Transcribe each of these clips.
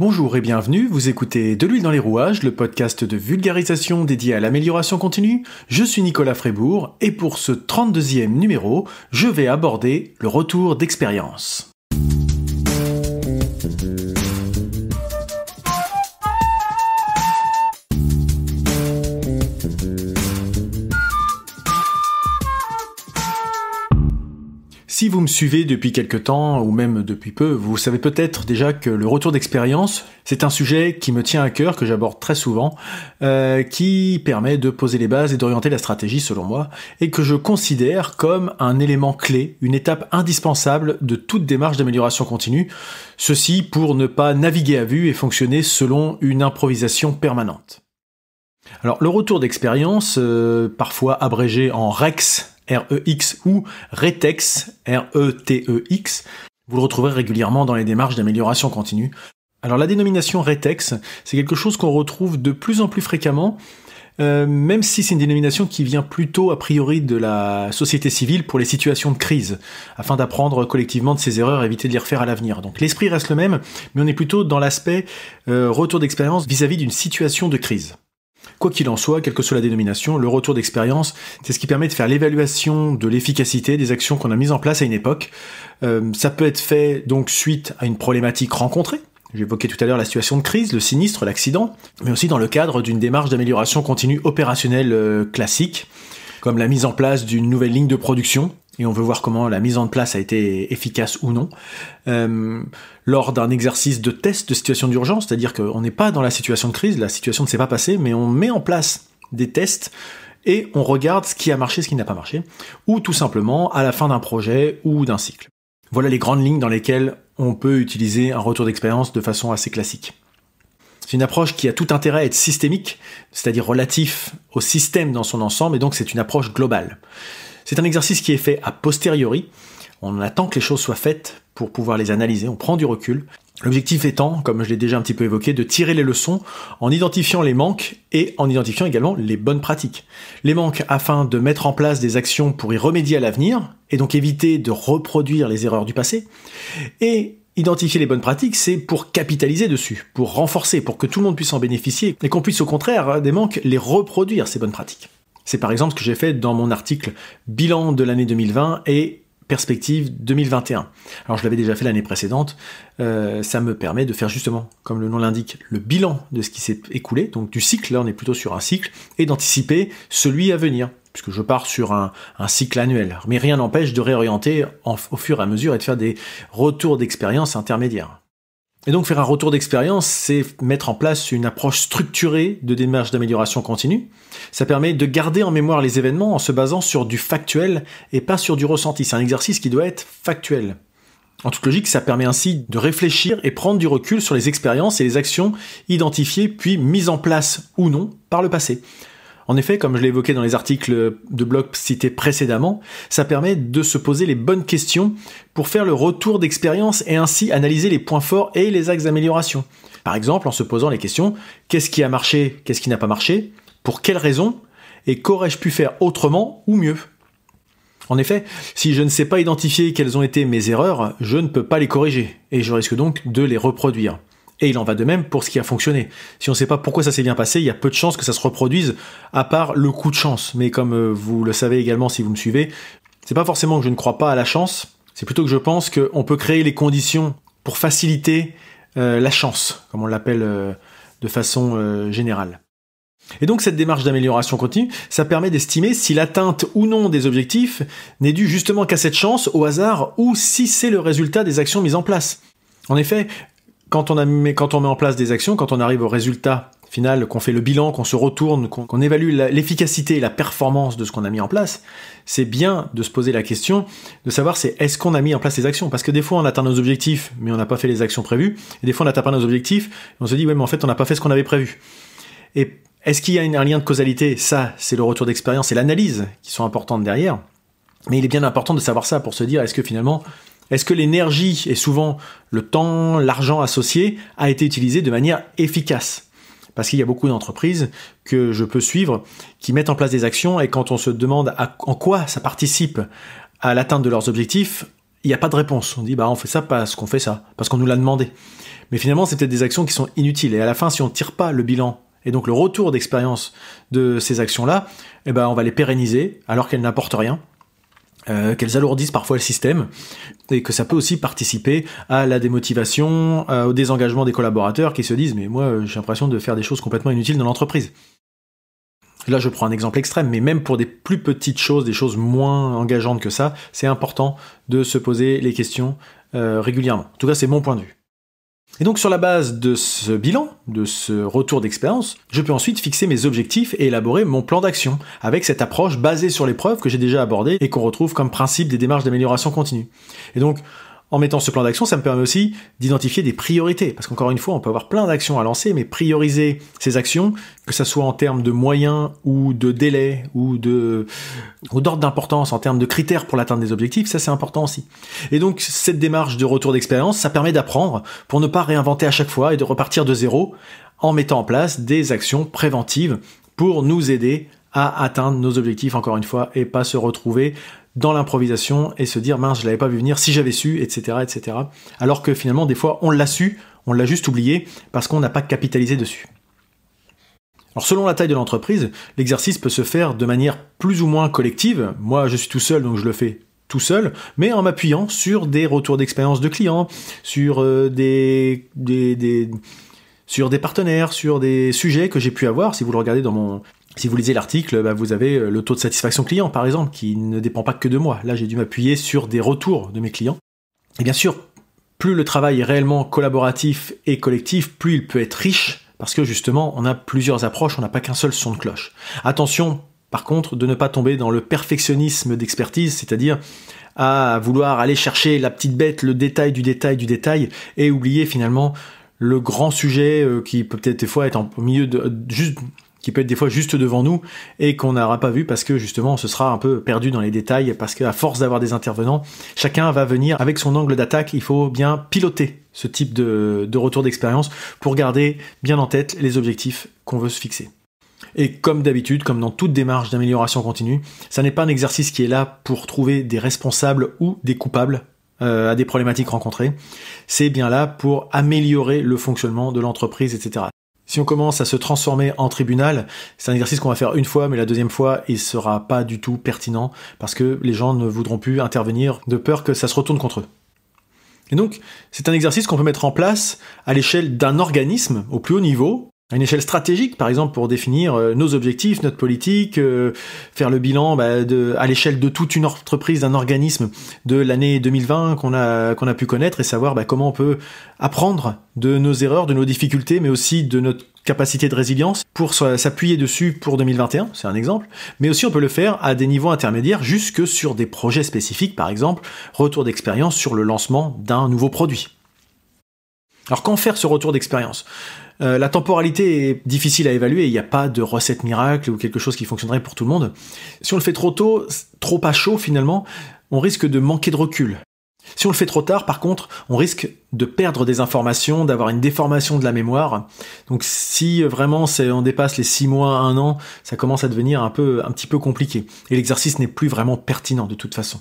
Bonjour et bienvenue, vous écoutez De l'huile dans les rouages, le podcast de vulgarisation dédié à l'amélioration continue. Je suis Nicolas Frébourg et pour ce 32e numéro, je vais aborder le retour d'expérience. Si vous me suivez depuis quelque temps, ou même depuis peu, vous savez peut-être déjà que le retour d'expérience, c'est un sujet qui me tient à cœur, que j'aborde très souvent, qui permet de poser les bases et d'orienter la stratégie selon moi, et que je considère comme un élément clé, une étape indispensable de toute démarche d'amélioration continue, ceci pour ne pas naviguer à vue et fonctionner selon une improvisation permanente. Alors le retour d'expérience, parfois abrégé en REX, R-E-X ou RETEX, R-E-T-E-X. Vous le retrouverez régulièrement dans les démarches d'amélioration continue. Alors la dénomination RETEX, c'est quelque chose qu'on retrouve de plus en plus fréquemment, même si c'est une dénomination qui vient plutôt a priori de la société civile pour les situations de crise, afin d'apprendre collectivement de ses erreurs et éviter de les refaire à l'avenir. Donc l'esprit reste le même, mais on est plutôt dans l'aspect retour d'expérience vis-à-vis d'une situation de crise. Quoi qu'il en soit, quelle que soit la dénomination, le retour d'expérience, c'est ce qui permet de faire l'évaluation de l'efficacité des actions qu'on a mises en place à une époque. Ça peut être fait donc suite à une problématique rencontrée. J'évoquais tout à l'heure la situation de crise, le sinistre, l'accident, mais aussi dans le cadre d'une démarche d'amélioration continue opérationnelle classique, comme la mise en place d'une nouvelle ligne de production, et on veut voir comment la mise en place a été efficace ou non, lors d'un exercice de test de situation d'urgence, c'est-à-dire qu'on n'est pas dans la situation de crise, la situation ne s'est pas passée, mais on met en place des tests et on regarde ce qui a marché, ce qui n'a pas marché, ou tout simplement à la fin d'un projet ou d'un cycle. Voilà les grandes lignes dans lesquelles on peut utiliser un retour d'expérience de façon assez classique. C'est une approche qui a tout intérêt à être systémique, c'est-à-dire relatif au système dans son ensemble, et donc c'est une approche globale. C'est un exercice qui est fait a posteriori, on attend que les choses soient faites pour pouvoir les analyser, on prend du recul. L'objectif étant, comme je l'ai déjà un petit peu évoqué, de tirer les leçons en identifiant les manques et en identifiant également les bonnes pratiques. Les manques afin de mettre en place des actions pour y remédier à l'avenir, et donc éviter de reproduire les erreurs du passé, et identifier les bonnes pratiques, c'est pour capitaliser dessus, pour renforcer, pour que tout le monde puisse en bénéficier, et qu'on puisse au contraire, des manques, les reproduire, ces bonnes pratiques. C'est par exemple ce que j'ai fait dans mon article « Bilan de l'année 2020 et perspective 2021 ». Alors je l'avais déjà fait l'année précédente, ça me permet de faire justement, comme le nom l'indique, le bilan de ce qui s'est écoulé, donc du cycle, là on est plutôt sur un cycle, et d'anticiper celui à venir, puisque je pars sur un cycle annuel. Mais rien n'empêche de réorienter au fur et à mesure et de faire des retours d'expérience intermédiaires. Et donc faire un retour d'expérience, c'est mettre en place une approche structurée de démarche d'amélioration continue. Ça permet de garder en mémoire les événements en se basant sur du factuel et pas sur du ressenti. C'est un exercice qui doit être factuel. En toute logique, ça permet ainsi de réfléchir et prendre du recul sur les expériences et les actions identifiées puis mises en place ou non par le passé. En effet, comme je l'ai évoqué dans les articles de blog cités précédemment, ça permet de se poser les bonnes questions pour faire le retour d'expérience et ainsi analyser les points forts et les axes d'amélioration. Par exemple, en se posant les questions « Qu'est-ce qui a marché ? Qu'est-ce qui n'a pas marché ? Pour quelles raisons ? Et qu'aurais-je pu faire autrement ou mieux ?» En effet, si je ne sais pas identifier quelles ont été mes erreurs, je ne peux pas les corriger et je risque donc de les reproduire. Et il en va de même pour ce qui a fonctionné. Si on ne sait pas pourquoi ça s'est bien passé, il y a peu de chances que ça se reproduise, à part le coup de chance. Mais comme vous le savez également si vous me suivez, c'est pas forcément que je ne crois pas à la chance, c'est plutôt que je pense qu'on peut créer les conditions pour faciliter la chance, comme on l'appelle de façon générale. Et donc cette démarche d'amélioration continue, ça permet d'estimer si l'atteinte ou non des objectifs n'est due justement qu'à cette chance, au hasard, ou si c'est le résultat des actions mises en place. En effet, quand on met en place des actions, quand on arrive au résultat final, qu'on fait le bilan, qu'on se retourne, qu'on évalue l'efficacité et la performance de ce qu'on a mis en place, c'est bien de se poser la question de savoir est-ce qu'on a mis en place les actions. Parce que des fois on atteint nos objectifs, mais on n'a pas fait les actions prévues, et des fois on n'atteint pas nos objectifs, et on se dit ouais mais en fait on n'a pas fait ce qu'on avait prévu. Et est-ce qu'il y a un lien de causalité ? Ça, c'est le retour d'expérience et l'analyse qui sont importantes derrière. Mais il est bien important de savoir ça pour se dire est-ce que l'énergie et souvent le temps, l'argent associé a été utilisé de manière efficace ? Parce qu'il y a beaucoup d'entreprises que je peux suivre qui mettent en place des actions et quand on se demande en quoi ça participe à l'atteinte de leurs objectifs, il n'y a pas de réponse. On dit, on fait ça parce qu'on fait ça, parce qu'on nous l'a demandé. Mais finalement, c'est peut-être des actions qui sont inutiles. Et à la fin, si on ne tire pas le bilan et donc le retour d'expérience de ces actions-là, on va les pérenniser alors qu'elles n'apportent rien. Qu'elles alourdissent parfois le système et que ça peut aussi participer à la démotivation, au désengagement des collaborateurs qui se disent « mais moi j'ai l'impression de faire des choses complètement inutiles dans l'entreprise ». Là je prends un exemple extrême, mais même pour des plus petites choses, des choses moins engageantes que ça, c'est important de se poser les questions régulièrement. En tout cas c'est mon point de vue. Et donc sur la base de ce bilan, de ce retour d'expérience, je peux ensuite fixer mes objectifs et élaborer mon plan d'action, avec cette approche basée sur les preuves que j'ai déjà abordées et qu'on retrouve comme principe des démarches d'amélioration continue. Et donc, en mettant ce plan d'action, ça me permet aussi d'identifier des priorités, parce qu'encore une fois, on peut avoir plein d'actions à lancer, mais prioriser ces actions, que ça soit en termes de moyens ou de délais ou d'ordre d'importance, en termes de critères pour l'atteinte des objectifs, ça c'est important aussi. Et donc cette démarche de retour d'expérience, ça permet d'apprendre pour ne pas réinventer à chaque fois et de repartir de zéro en mettant en place des actions préventives pour nous aider à atteindre nos objectifs, encore une fois, et pas se retrouver dans l'improvisation et se dire mince, je l'avais pas vu venir, si j'avais su, etc., etc. Alors que finalement, des fois, on l'a su, on l'a juste oublié parce qu'on n'a pas capitalisé dessus. Alors selon la taille de l'entreprise, l'exercice peut se faire de manière plus ou moins collective. Moi, je suis tout seul, donc je le fais tout seul, mais en m'appuyant sur des retours d'expérience de clients, sur sur des partenaires, sur des sujets que j'ai pu avoir. Si vous le regardez si vous lisez l'article, vous avez le taux de satisfaction client, par exemple, qui ne dépend pas que de moi. Là, j'ai dû m'appuyer sur des retours de mes clients. Et bien sûr, plus le travail est réellement collaboratif et collectif, plus il peut être riche, parce que justement, on a plusieurs approches, on n'a pas qu'un seul son de cloche. Attention, par contre, de ne pas tomber dans le perfectionnisme d'expertise, c'est-à-dire à vouloir aller chercher la petite bête, le détail du détail du détail, et oublier finalement le grand sujet qui peut peut-être des fois être au milieu qui peut être des fois juste devant nous et qu'on n'aura pas vu parce que justement on se sera un peu perdu dans les détails parce qu'à force d'avoir des intervenants, chacun va venir avec son angle d'attaque. Il faut bien piloter ce type de retour d'expérience pour garder bien en tête les objectifs qu'on veut se fixer. Et comme d'habitude, comme dans toute démarche d'amélioration continue, ça n'est pas un exercice qui est là pour trouver des responsables ou des coupables à des problématiques rencontrées. C'est bien là pour améliorer le fonctionnement de l'entreprise, etc. Si on commence à se transformer en tribunal, c'est un exercice qu'on va faire une fois, mais la deuxième fois, il sera pas du tout pertinent parce que les gens ne voudront plus intervenir de peur que ça se retourne contre eux. Et donc, c'est un exercice qu'on peut mettre en place à l'échelle d'un organisme au plus haut niveau, à une échelle stratégique, par exemple, pour définir nos objectifs, notre politique, faire le bilan à l'échelle de toute une entreprise, d'un organisme de l'année 2020 qu'on a pu connaître et savoir comment on peut apprendre de nos erreurs, de nos difficultés, mais aussi de notre capacité de résilience pour s'appuyer dessus pour 2021, c'est un exemple, mais aussi on peut le faire à des niveaux intermédiaires jusque sur des projets spécifiques, par exemple, retour d'expérience sur le lancement d'un nouveau produit. Alors quand faire ce retour d'expérience ? La temporalité est difficile à évaluer, il n'y a pas de recette miracle ou quelque chose qui fonctionnerait pour tout le monde. Si on le fait trop tôt, trop à chaud finalement, on risque de manquer de recul. Si on le fait trop tard, par contre, on risque de perdre des informations, d'avoir une déformation de la mémoire. Donc si vraiment on dépasse les 6 mois, 1 an, ça commence à devenir un petit peu compliqué. Et l'exercice n'est plus vraiment pertinent de toute façon.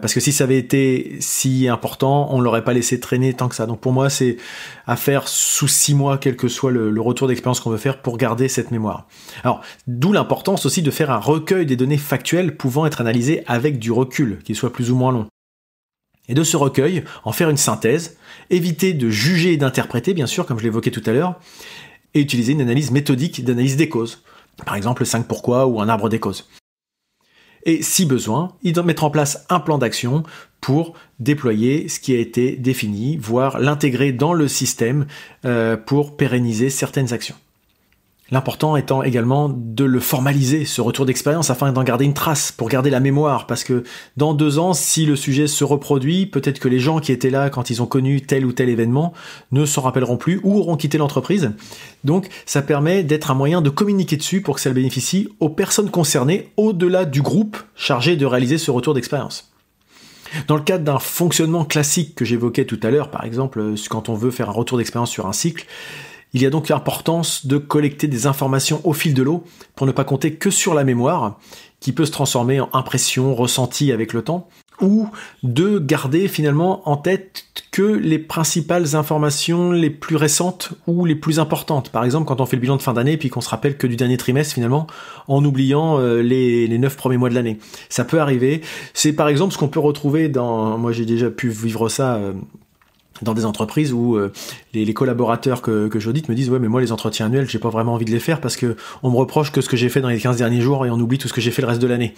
Parce que si ça avait été si important, on ne l'aurait pas laissé traîner tant que ça. Donc pour moi, c'est à faire sous 6 mois, quel que soit le retour d'expérience qu'on veut faire pour garder cette mémoire. Alors, d'où l'importance aussi de faire un recueil des données factuelles pouvant être analysées avec du recul, qu'il soit plus ou moins long. Et de ce recueil, en faire une synthèse, éviter de juger et d'interpréter, bien sûr, comme je l'évoquais tout à l'heure, et utiliser une analyse méthodique d'analyse des causes. Par exemple, le 5 pourquoi ou un arbre des causes. Et si besoin, il doit mettre en place un plan d'action pour déployer ce qui a été défini, voire l'intégrer dans le système pour pérenniser certaines actions. L'important étant également de le formaliser, ce retour d'expérience, afin d'en garder une trace, pour garder la mémoire, parce que dans 2 ans, si le sujet se reproduit, peut-être que les gens qui étaient là quand ils ont connu tel ou tel événement ne s'en rappelleront plus ou auront quitté l'entreprise. Donc ça permet d'être un moyen de communiquer dessus pour que ça bénéficie aux personnes concernées au-delà du groupe chargé de réaliser ce retour d'expérience. Dans le cadre d'un fonctionnement classique que j'évoquais tout à l'heure, par exemple, quand on veut faire un retour d'expérience sur un cycle, il y a donc l'importance de collecter des informations au fil de l'eau pour ne pas compter que sur la mémoire, qui peut se transformer en impression, ressenti avec le temps, ou de garder finalement en tête que les principales informations les plus récentes ou les plus importantes. Par exemple, quand on fait le bilan de fin d'année puis qu'on se rappelle que du dernier trimestre finalement, en oubliant les 9 premiers mois de l'année. Ça peut arriver. C'est par exemple ce qu'on peut retrouver moi j'ai déjà pu vivre ça dans des entreprises où les collaborateurs que j'audite me disent ouais mais moi les entretiens annuels j'ai pas vraiment envie de les faire parce que on me reproche que ce que j'ai fait dans les 15 derniers jours et on oublie tout ce que j'ai fait le reste de l'année.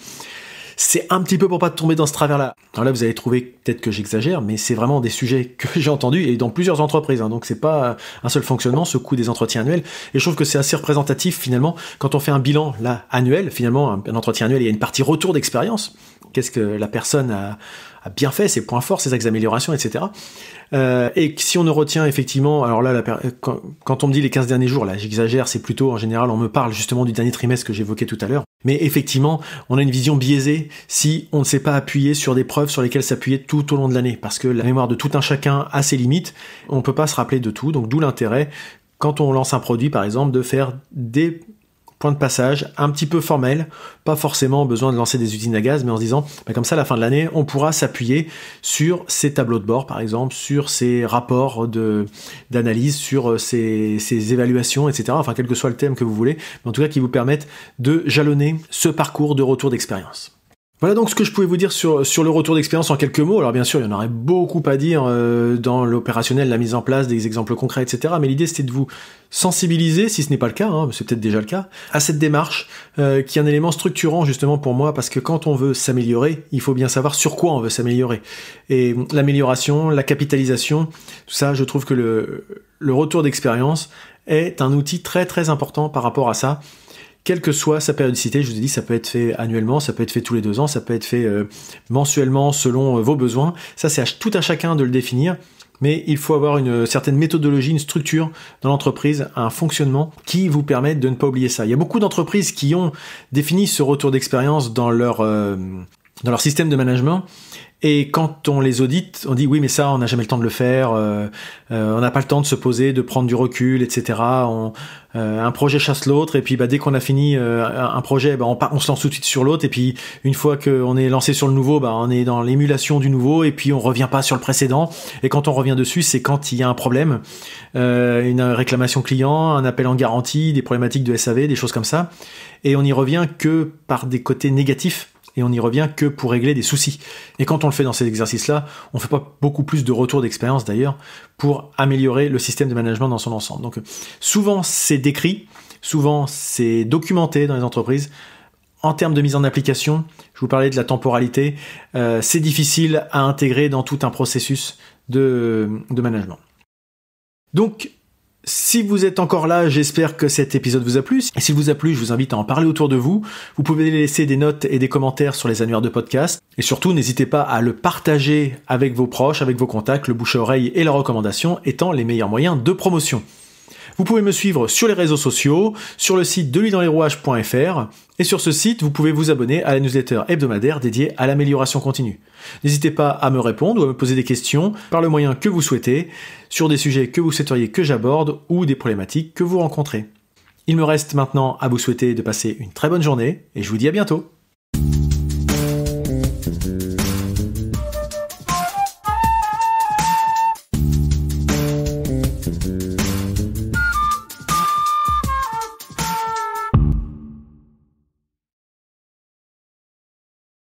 C'est un petit peu pour pas tomber dans ce travers-là. Alors là, vous allez trouver peut-être que j'exagère, mais c'est vraiment des sujets que j'ai entendus et dans plusieurs entreprises. Donc c'est pas un seul fonctionnement, ce coût des entretiens annuels. Et je trouve que c'est assez représentatif finalement quand on fait un bilan là annuel. Finalement, un entretien annuel, il y a une partie retour d'expérience. Qu'est-ce que la personne a bien fait, ses points forts, ses axes d'amélioration, etc. Et si on ne retient effectivement, alors là, quand on me dit les 15 derniers jours, là, j'exagère, c'est plutôt, en général, on me parle justement du dernier trimestre que j'évoquais tout à l'heure. Mais effectivement, on a une vision biaisée si on ne s'est pas appuyé sur des preuves sur lesquelles s'appuyer tout au long de l'année. Parce que la mémoire de tout un chacun a ses limites. On peut pas se rappeler de tout. Donc, d'où l'intérêt, quand on lance un produit, par exemple, de faire des point de passage un petit peu formel, pas forcément besoin de lancer des usines à gaz, mais en se disant, comme ça, à la fin de l'année, on pourra s'appuyer sur ces tableaux de bord, par exemple, sur ces rapports d'analyse, sur ces évaluations, etc. Enfin, quel que soit le thème que vous voulez, mais en tout cas qui vous permettent de jalonner ce parcours de retour d'expérience. Voilà donc ce que je pouvais vous dire sur le retour d'expérience en quelques mots. Alors bien sûr, il y en aurait beaucoup à dire dans l'opérationnel, la mise en place, des exemples concrets, etc. Mais l'idée c'était de vous sensibiliser, si ce n'est pas le cas, c'est peut-être déjà le cas, à cette démarche qui est un élément structurant justement pour moi, parce que quand on veut s'améliorer, il faut bien savoir sur quoi on veut s'améliorer. Et l'amélioration, la capitalisation, tout ça, je trouve que le retour d'expérience est un outil très très important par rapport à ça. Quelle que soit sa périodicité, je vous ai dit, ça peut être fait annuellement, ça peut être fait tous les 2 ans, ça peut être fait mensuellement selon vos besoins. Ça, c'est tout à chacun de le définir, mais il faut avoir une certaine méthodologie, une structure dans l'entreprise, un fonctionnement qui vous permette de ne pas oublier ça. Il y a beaucoup d'entreprises qui ont défini ce retour d'expérience dans leur système de management. Et quand on les audite, on dit oui mais ça on n'a jamais le temps de le faire, on n'a pas le temps de se poser, de prendre du recul, etc. Un projet chasse l'autre et puis dès qu'on a fini un projet, on se lance tout de suite sur l'autre et puis une fois qu'on est lancé sur le nouveau, on est dans l'émulation du nouveau et puis on revient pas sur le précédent. Et quand on revient dessus, c'est quand il y a un problème, une réclamation client, un appel en garantie, des problématiques de SAV, des choses comme ça. Et on n'y revient que par des côtés négatifs. Et on n'y revient que pour régler des soucis. Et quand on le fait dans ces exercices-là, on ne fait pas beaucoup plus de retours d'expérience d'ailleurs pour améliorer le système de management dans son ensemble. Donc souvent c'est décrit, souvent c'est documenté dans les entreprises. En termes de mise en application, je vous parlais de la temporalité, c'est difficile à intégrer dans tout un processus de management. Donc, si vous êtes encore là, j'espère que cet épisode vous a plu. Et s'il vous a plu, je vous invite à en parler autour de vous. Vous pouvez laisser des notes et des commentaires sur les annuaires de podcast. Et surtout, n'hésitez pas à le partager avec vos proches, avec vos contacts, le bouche à oreille et la recommandation étant les meilleurs moyens de promotion. Vous pouvez me suivre sur les réseaux sociaux, sur le site de l'huile-dans-les-rouages.fr, et sur ce site, vous pouvez vous abonner à la newsletter hebdomadaire dédiée à l'amélioration continue. N'hésitez pas à me répondre ou à me poser des questions par le moyen que vous souhaitez, sur des sujets que vous souhaiteriez que j'aborde ou des problématiques que vous rencontrez. Il me reste maintenant à vous souhaiter de passer une très bonne journée, et je vous dis à bientôt.